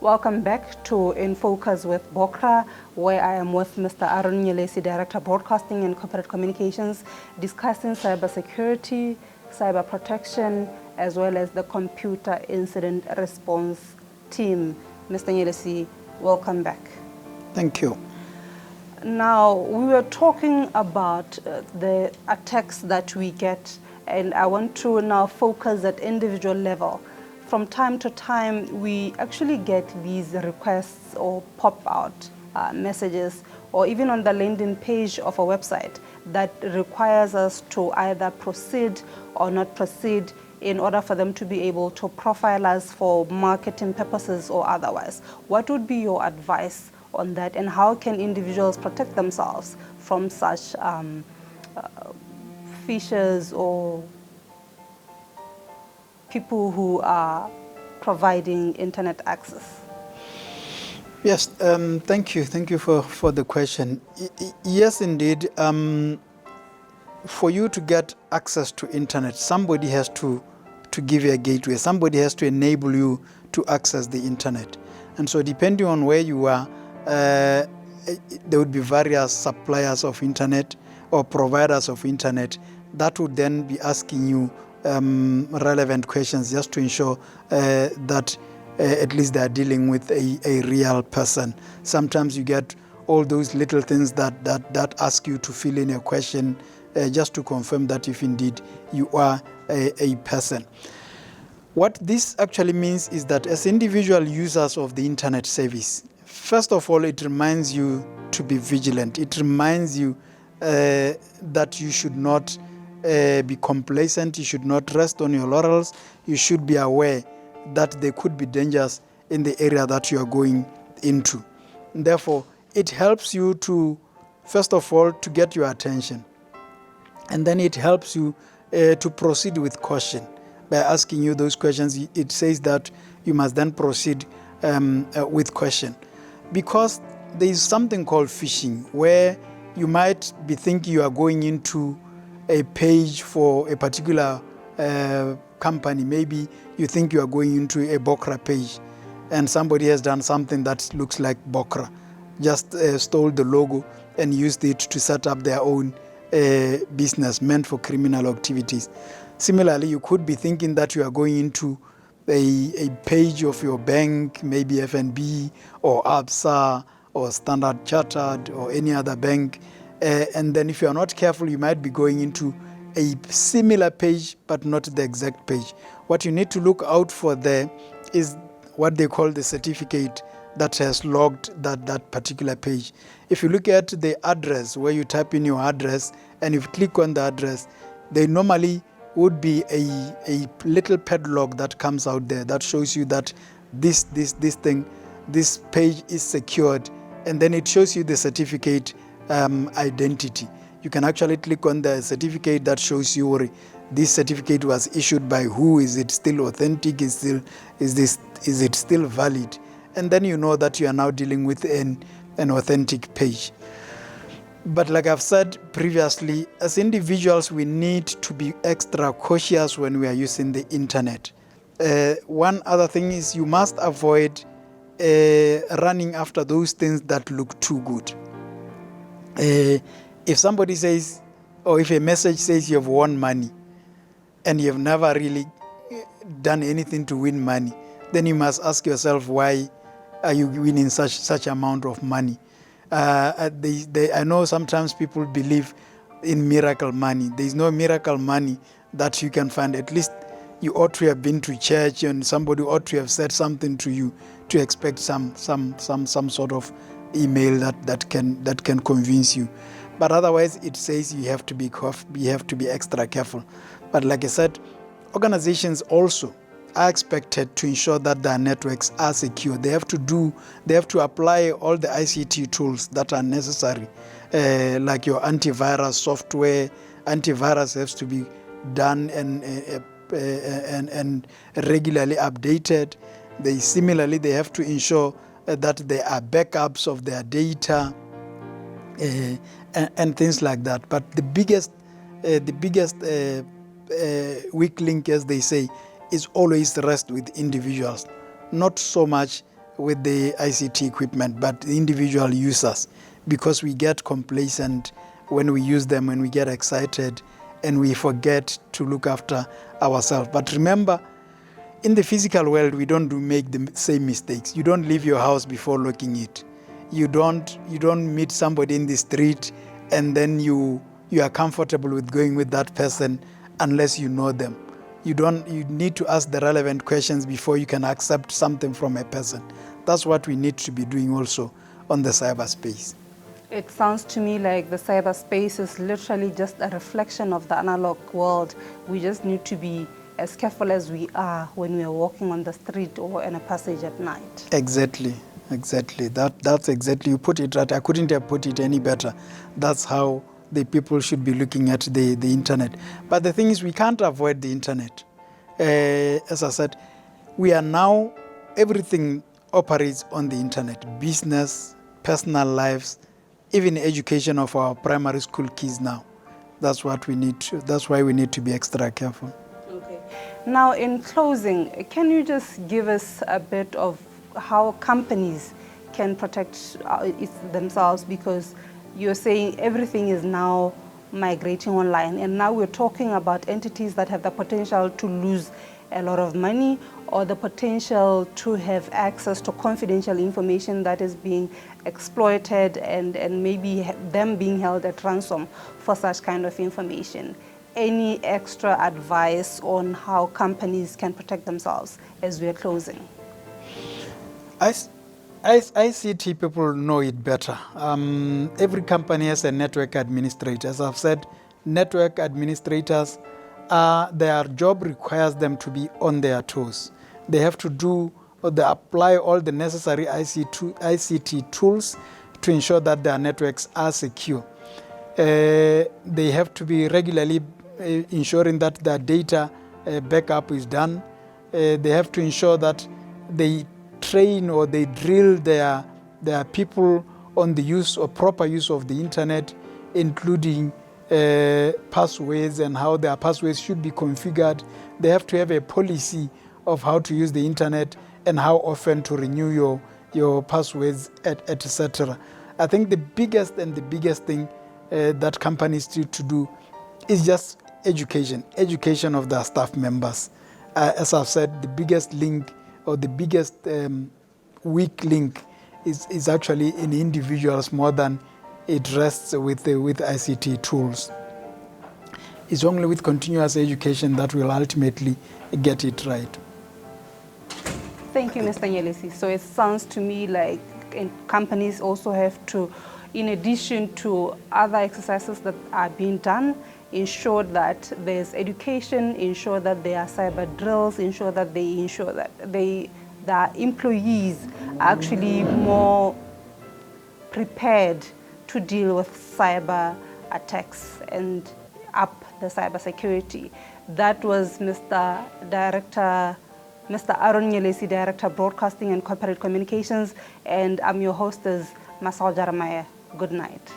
Welcome back to In Focus with BOCRA, where I am with Mr. Maranyane, Director of Broadcasting and Corporate Communications, discussing cybersecurity, cyber protection, as well as the computer incident response team. Mr. Nyelesi, welcome back. Thank you. Now, we were talking about the attacks that we get, and I want to now focus at individual level. From time to time, we actually get these requests or pop-out messages, or even on the landing page of a website that requires us to either proceed or not proceed in order for them to be able to profile us for marketing purposes or otherwise. What would be your advice on that, and how can individuals protect themselves from such phishers or people who are providing internet access? Yes, thank you. Thank you for the question. Yes, indeed. For you to get access to internet, somebody has to give you a gateway. Somebody has to enable you to access the internet. And so depending on where you are, there would be various suppliers of internet or providers of internet that would then be asking you relevant questions just to ensure that at least they are dealing with a real person. Sometimes you get all those little things that ask you to fill in a question just to confirm that if indeed you are a person. What this actually means is that as individual users of the internet service, first of all, it reminds you to be vigilant. It reminds you that you should not be complacent. You should not rest on your laurels. You should be aware that there could be dangers in the area that you are going into. Therefore, it helps you to, first of all, to get your attention. And then it helps you to proceed with caution. By asking you those questions, it says that you must then proceed with caution. Because there is something called phishing, where you might be thinking you are going into a page for a particular company. Maybe you think you are going into a BOCRA page, and somebody has done something that looks like BOCRA, just stole the logo and used it to set up their own business meant for criminal activities. Similarly, you could be thinking that you are going into a page of your bank, maybe FNB or ABSA or Standard Chartered or any other bank. And then if you are not careful, you might be going into a similar page, but not the exact page. What you need to look out for there is what they call the certificate that has logged that particular page. If you look at the address, where you type in your address, and if you click on the address, there normally would be a little padlock that comes out there that shows you that this page is secured, and then it shows you the certificate identity. You can actually click on the certificate that shows you this certificate was issued by who. Is it still authentic? Is it still valid? And then you know that you are now dealing with an authentic page. But like I've said previously, as individuals, we need to be extra cautious when we are using the internet. One other thing is you must avoid running after those things that look too good. If somebody says, or if a message says you have won money and you have never really done anything to win money, then you must ask yourself, why are you winning such amount of money? I know sometimes people believe in miracle money. There is no miracle money that you can find. At least you ought to have been to church, and somebody ought to have said something to you to expect some sort of email that can convince you. But otherwise, it says you have to be extra careful. But like I said, organizations also are expected to ensure that their networks are secure. They have to apply all the ICT tools that are necessary, like your antivirus software. Antivirus has to be done and regularly updated. Similarly, they have to ensure that there are backups of their data and things like that. But the biggest weak link, as they say, is always rest with individuals, not so much with the ICT equipment, but the individual users, because we get complacent when we use them, when we get excited, and we forget to look after ourselves. But remember, in the physical world, we don't make the same mistakes. You don't leave your house before locking it. You don't meet somebody in the street and then you are comfortable with going with that person unless you know them. You need to ask the relevant questions before you can accept something from a person. That's what we need to be doing also on the cyberspace. It sounds to me like the cyberspace is literally just a reflection of the analog world. We just need to be as careful as we are when we are walking on the street or in a passage at night. Exactly. That's exactly, you put it right. I couldn't have put it any better. That's how the people should be looking at the internet. But the thing is, we can't avoid the internet. As I said, we are now, everything operates on the internet. Business, personal lives, even education of our primary school kids now. That's why we need to be extra careful. Okay. Now, in closing, can you just give us a bit of how companies can protect themselves, because you're saying everything is now migrating online, and now we're talking about entities that have the potential to lose a lot of money or the potential to have access to confidential information that is being exploited and maybe them being held at ransom for such kind of information. Any extra advice on how companies can protect themselves as we're closing? ICT people know it better. Every company has a network administrator. As I've said, network administrators, their job requires them to be on their toes. They have to apply all the necessary ICT tools to ensure that their networks are secure. They have to be regularly ensuring that their data backup is done. They have to ensure that they train or they drill their people on the use or proper use of the internet, including passwords and how their passwords should be configured. They have to have a policy of how to use the internet and how often to renew your passwords, etc. I think the biggest thing that companies need to do is just education of their staff members. As I've said, the biggest link or the biggest weak link is actually in individuals more than it rests with ICT tools. It's only with continuous education that we'll ultimately get it right. Thank you, Mr. Nyelesi. So it sounds to me like companies also have to, in addition to other exercises that are being done, ensure that there's education, ensure that there are cyber drills, ensure that the employees are actually more prepared to deal with cyber attacks and up the cybersecurity. That was Mr. Aaron Nyelesi, Director Broadcasting and Corporate Communications, and I'm your hostess, Masal Jeremiah. Good night.